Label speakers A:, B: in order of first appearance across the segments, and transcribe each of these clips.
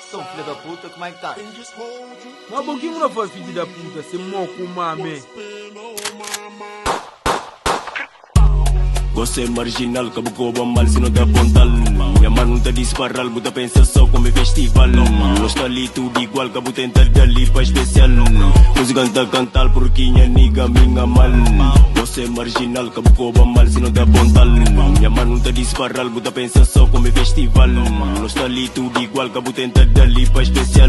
A: Então, filha da puta, como é que tá?
B: Mas por que não foi filho da puta? Você moco mame.
C: Você é marginal, cabo coba mal se não te apontal. Minha mano não te disparal, buta pensa só como é festival. Não está ali tudo igual, cabo tenta dali pra especial. Música canta cantar porque minha niga minha mal. Você é marginal, cabo coba mal se não te apontal. Minha mano não te disparal, buta pensa só como é festival. Não está ali tudo igual, cabo tenta dali pra especial.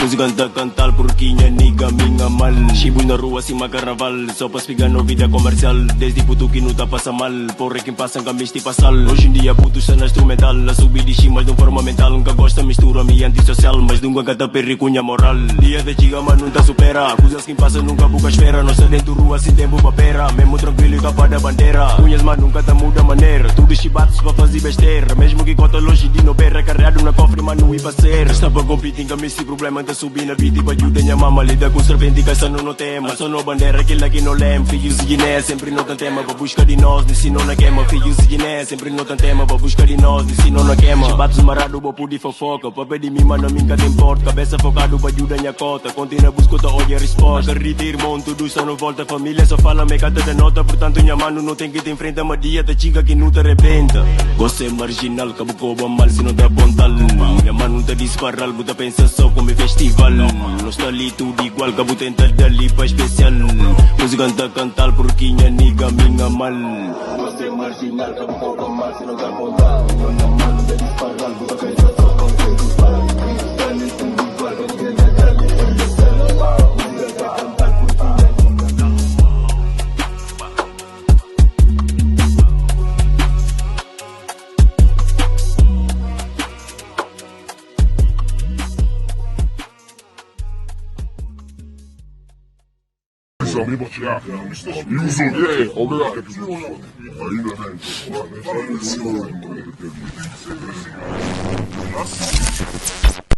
C: Música canta cantar porque minha niga minha mal. Chibu na rua acima carnaval, só pra espigar no vida comercial. Desde puto que não tá passa mal. Porra quem passa com misto e passal. Hoje em dia puto está na instrumental. A subir de cima de um forma mental. Nunca gosta mistura me antissocial. Mas nunca cata perricunha moral. Dia de chiga mas nunca supera. Coisas que passam nunca buca esfera. Nossa dentro rua sem tempo pra pera. Mesmo tranquilo e capa da bandeira. Cunhas mas nunca tá muda maneira. Tudo chibatos pra fazer besteira. Mesmo que conta longe de no perra. Carregado na cofre mas não ia pra ser. Está pra competir com esse problema. Tá subir na vida e pra ajudar minha mama. Lida com serpente que essa não tema. Só no bandeira aquilo aqui não lembra. Filhos de Guiné sempre não tem tema. Pra busca de nós. Ensinou na queima, filhos de Guiné sempre não tem tema. Pra buscar de nós, ensinou na queima. Chibatos marado, bopo de fofoca. Papel de mim, mano, nunca tem importa. Cabeça focado, pra ajudar minha cota. Continua busco, tá olha a resposta. Acredita, irmão, tudo está no volta. Família só fala, me cata de nota. Portanto, minha mano não tem que te enfrentar. Uma dia da chica que não te arrebenta. Você é marginal, cabo coba mal se não te apontal. Minha mano não te disparal, buta pensa só como é festival. Não está ali tudo igual, cabo tenta dali pra especial. Música canta cantar porque minha niga minha mal. Você é marginal, cabo coba mal se não te apontal. Minha mano não te disparal, buta pensa só como é festival. Dali tudo igual, cabo tenta dali pra especial. Música canta cantar porque minha niga minha mal.
D: Jamais batear. E os olhos, obrigado. Ainda não.